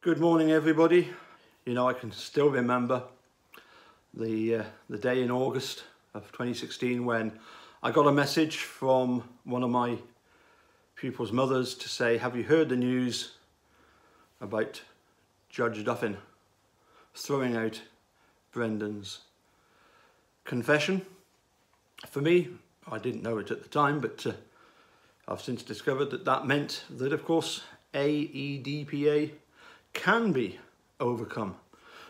Good morning, everybody. You know, I can still remember the day in August of 2016 when I got a message from one of my pupils' mothers to say, have you heard the news about Judge Duffin throwing out Brendan's confession? For me, I didn't know it at the time, but I've since discovered that that meant that, of course, AEDPA can be overcome,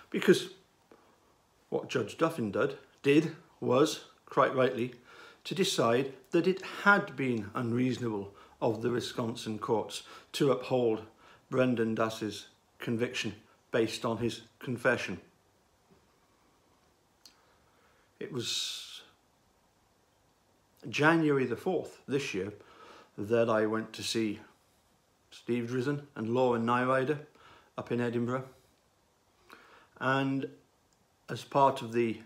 because what Judge Duffin did was, quite rightly, to decide that it had been unreasonable of the Wisconsin courts to uphold Brendan Dassey's conviction based on his confession. It was January the 4th this year that I went to see Steve Drizzen and Lauren Nyrider up in Edinburgh, and as part of the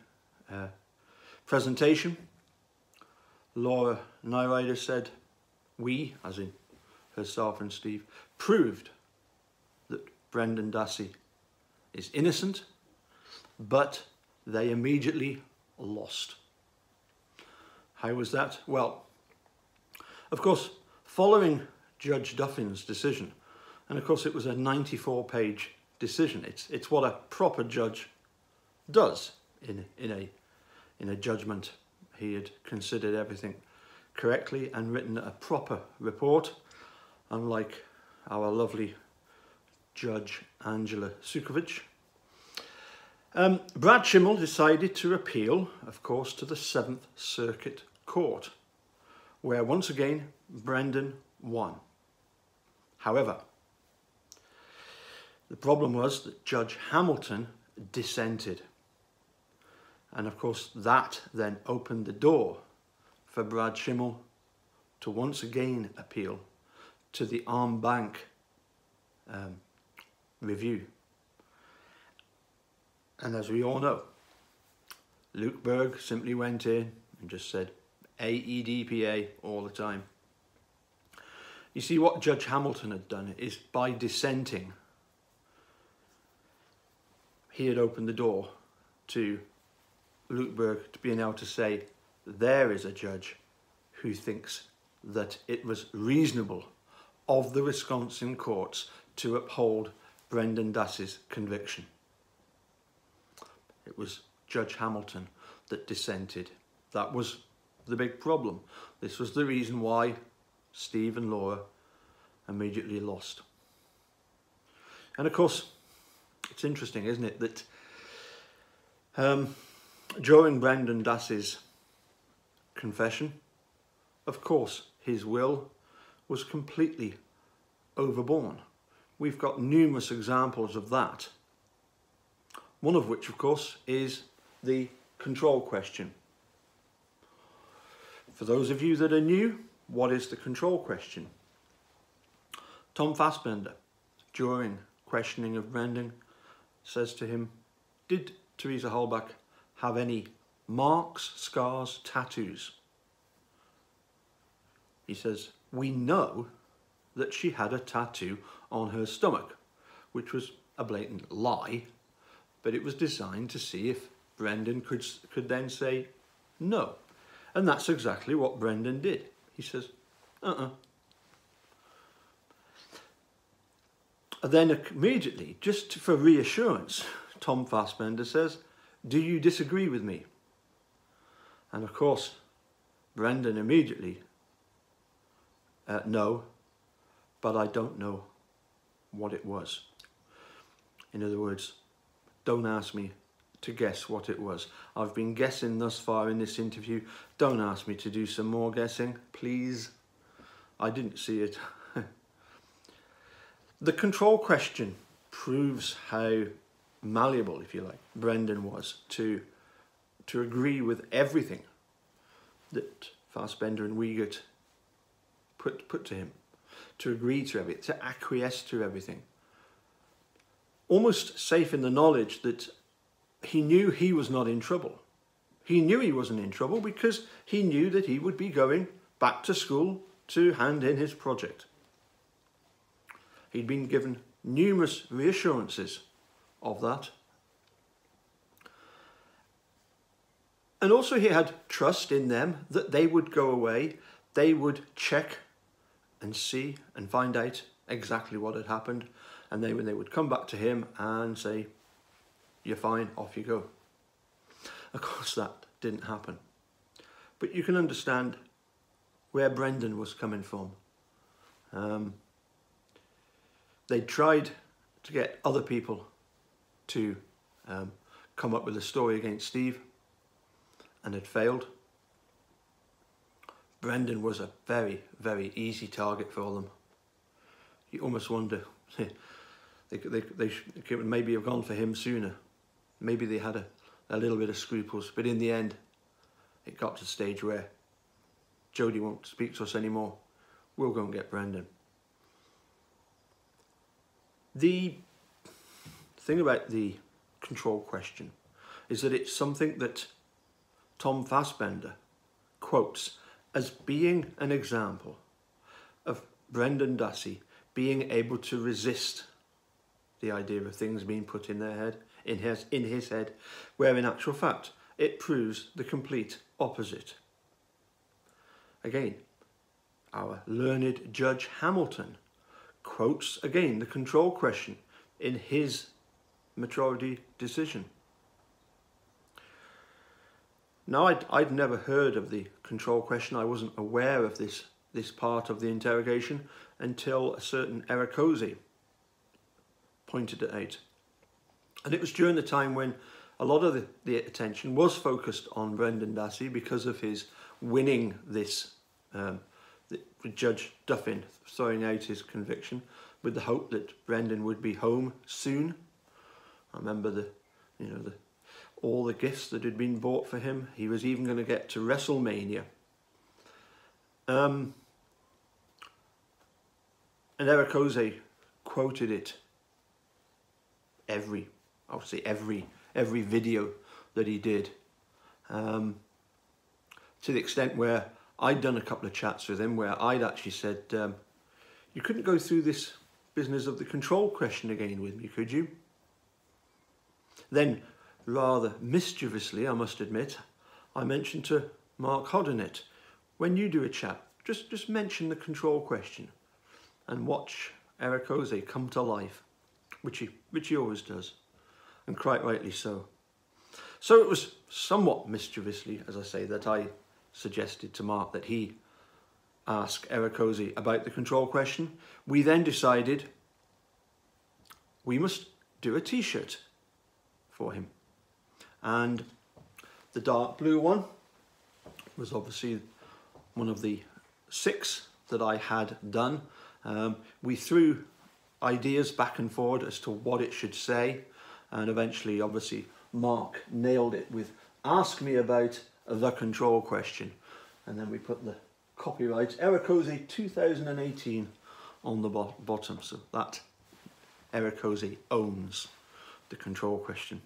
presentation, Laura Nyrider said, we, as in herself and Steve, proved that Brendan Dassey is innocent, but they immediately lost. How was that? Well, of course, following Judge Duffin's decision, and of course it was a 94-page decision. It's what a proper judge does in a judgment. He had considered everything correctly and written a proper report, unlike our lovely Judge Angela Sukovich. Brad Schimmel decided to appeal, of course, to the 7th Circuit Court, where once again Brendan won. However, the problem was that Judge Hamilton dissented. And of course that then opened the door for Brad Schimmel to once again appeal to the en banc review. And as we all know, Luke Berg simply went in and just said AEDPA all the time. You see, what Judge Hamilton had done is, by dissenting, he had opened the door to Luke Berg to being able to say, there is a judge who thinks that it was reasonable of the Wisconsin courts to uphold Brendan Dassey's conviction. It was Judge Hamilton that dissented. That was the big problem. This was the reason why Steve and Laura immediately lost. And of course, it's interesting, isn't it, that during Brendan Dassey's confession, of course, his will was completely overborne. We've got numerous examples of that. One of which, of course, is the control question. For those of you that are new, what is the control question? Tom Fassbender, during questioning of Brendan, says to him, did Teresa Halbach have any marks, scars, tattoos? He says, we know that she had a tattoo on her stomach, which was a blatant lie, but it was designed to see if Brendan could then say no. And that's exactly what Brendan did. He says, And then immediately, just for reassurance, Tom Fassbender says, do you disagree with me? And of course, Brendan immediately, no, but I don't know what it was. In other words, don't ask me to guess what it was. I've been guessing thus far in this interview. Don't ask me to do some more guessing, please. I didn't see it. The control question proves how malleable, if you like, Brendan was to agree with everything that Fassbender and Wiegert put to him, to agree to everything, to acquiesce to everything. Almost safe in the knowledge that he knew he was not in trouble. He knew he wasn't in trouble because he knew that he would be going back to school to hand in his project. He'd been given numerous reassurances of that. And also he had trust in them that they would go away, they would check and see and find out exactly what had happened, and they would come back to him and say, "You're fine, off you go." Of course that didn't happen. But you can understand where Brendan was coming from. They tried to get other people to come up with a story against Steve, and had failed. Brendan was a very, very easy target for them. You almost wonder, they could maybe have gone for him sooner. Maybe they had a little bit of scruples, but in the end, it got to the stage where Jody won't speak to us anymore. We'll go and get Brendan. The thing about the control question is that it's something that Tom Fassbender quotes as being an example of Brendan Dassey being able to resist the idea of things being put in their head, in his head, where in actual fact it proves the complete opposite. Again, our learned Judge Hamilton quotes again the control question in his majority decision. Now, I'd never heard of the control question. I wasn't aware of this part of the interrogation until a certain Erakozy pointed it out. And it was during the time when a lot of the attention was focused on Brendan Dassey because of his winning this, Judge Duffin throwing out his conviction with the hope that Brendan would be home soon. I remember all the gifts that had been bought for him. He was even going to get to WrestleMania. And Erakozy quoted it every video that he did, to the extent where I'd done a couple of chats with him where I'd actually said, "You couldn't go through this business of the control question again with me, could you?" Then, rather mischievously, I must admit, I mentioned to Mark Hoddenett, when you do a chat, just mention the control question and watch Erakozy come to life, which he always does, and quite rightly so. So it was somewhat mischievously, as I say, that I suggested to Mark that he ask Erakozy about the control question. We then decided we must do a t-shirt for him. And the dark blue one was obviously one of the 6 that I had done. We threw ideas back and forward as to what it should say, and eventually obviously Mark nailed it with "Ask me about the control question," and then we put the copyright Erakozy 2018 on the bottom, so that Erakozy owns the control question.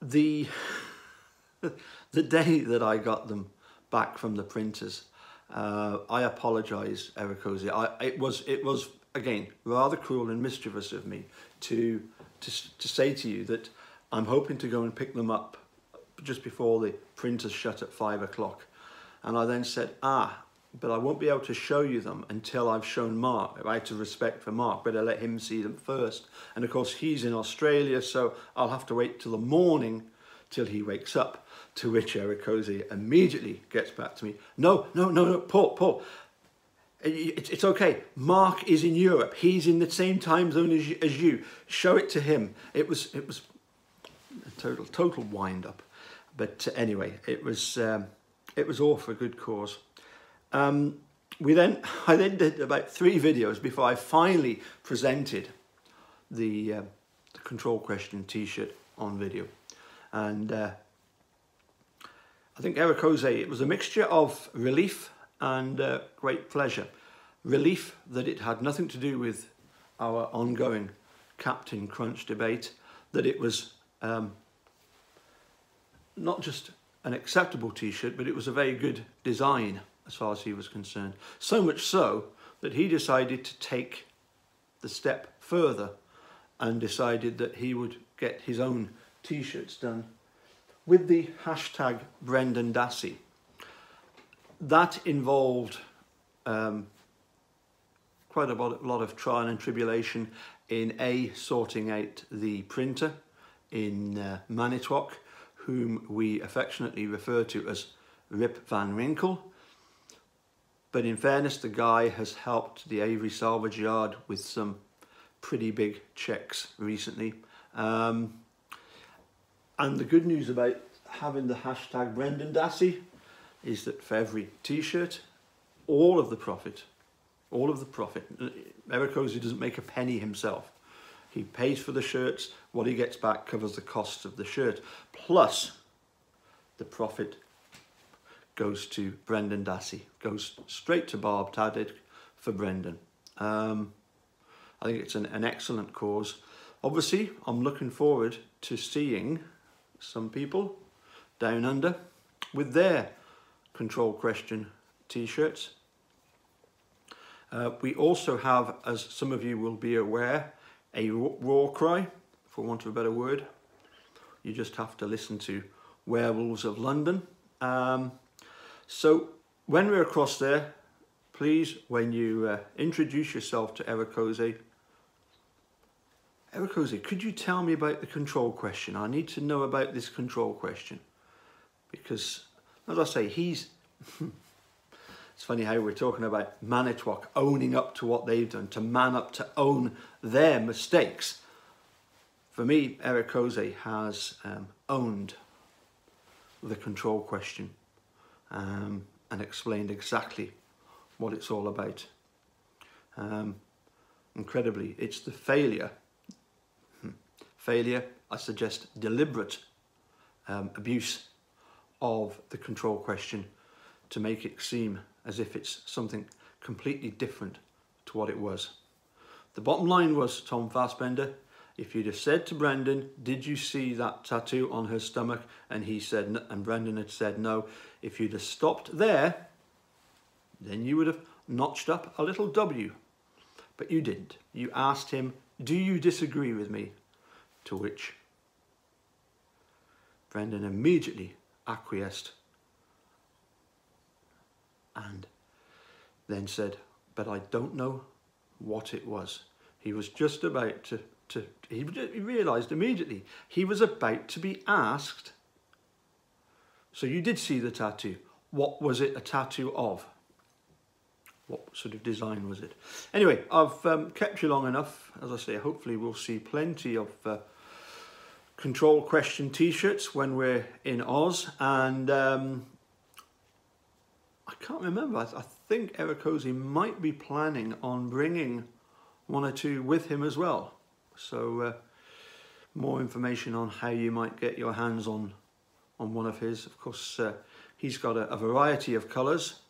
The day that I got them back from the printers, I apologise, Erakozy. It was again rather cruel and mischievous of me to say to you that I'm hoping to go and pick them up just before the printers shut at 5 o'clock, and I then said, but I won't be able to show you them until I've shown Mark. Out of respect for Mark, better let him see them first. And of course he's in Australia, so I'll have to wait till the morning till he wakes up. To which Erakozy immediately gets back to me, no, Paul, it's okay. Mark is in Europe. He's in the same time zone as you. Show it to him. It was a total wind up. But anyway, it was all for a good cause. I then did about 3 videos before I finally presented the control question t-shirt on video. And I think Erakozy, it was a mixture of relief and great pleasure. Relief that it had nothing to do with our ongoing Captain Crunch debate, that it was not just an acceptable t-shirt, but it was a very good design as far as he was concerned. So much so that he decided to take the step further and decided that he would get his own t-shirts done with the hashtag Brendan Dassey. That involved quite a lot of trial and tribulation in sorting out the printer in Manitowoc, whom we affectionately refer to as Rip Van Winkle. But in fairness, the guy has helped the Avery Salvage Yard with some pretty big checks recently. And the good news about having the hashtag Brendan Dassey is that for every t-shirt, all of the profit, Eric Ozee doesn't make a penny himself. He pays for the shirts, what he gets back covers the cost of the shirt, plus the profit goes to Brendan Dassey, goes straight to Barb Taddick for Brendan. I think it's an excellent cause. Obviously, I'm looking forward to seeing some people down under with their Control Question t-shirts. We also have, as some of you will be aware, a war cry, for want of a better word. You just have to listen to Werewolves of London. So when we're across there, please, when you introduce yourself to Eric Ozee, Eric Ozee, could you tell me about the Control Question? I need to know about this Control Question. Because, as I say, he's... It's funny how we're talking about Manitowoc owning up to what they've done, to man up, to own their mistakes. For me, Eric Ozee has owned the Control Question and explained exactly what it's all about. Incredibly, it's the failure, I suggest deliberate abuse of the Control Question to make it seem as if it's something completely different to what it was. The bottom line was, Tom Fassbender, if you'd have said to Brendan, did you see that tattoo on her stomach? And he said, no, and Brendan had said no. If you'd have stopped there, then you would have notched up a little W. But you didn't. You asked him, do you disagree with me? To which Brendan immediately acquiesced and then said, but I don't know what it was. He was just about he realised immediately he was about to be asked, so you did see the tattoo. What was it a tattoo of? What sort of design was it? Anyway, I've kept you long enough. As I say, hopefully we'll see plenty of Control Question t-shirts when we're in Oz. And I can't remember. I think Eric Ozee might be planning on bringing one or two with him as well. So more information on how you might get your hands on one of his. Of course, he's got a variety of colours.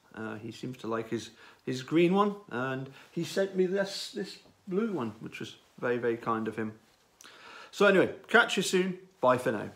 He seems to like his green one, and he sent me this blue one, which was very, very kind of him. So anyway, catch you soon. Bye for now.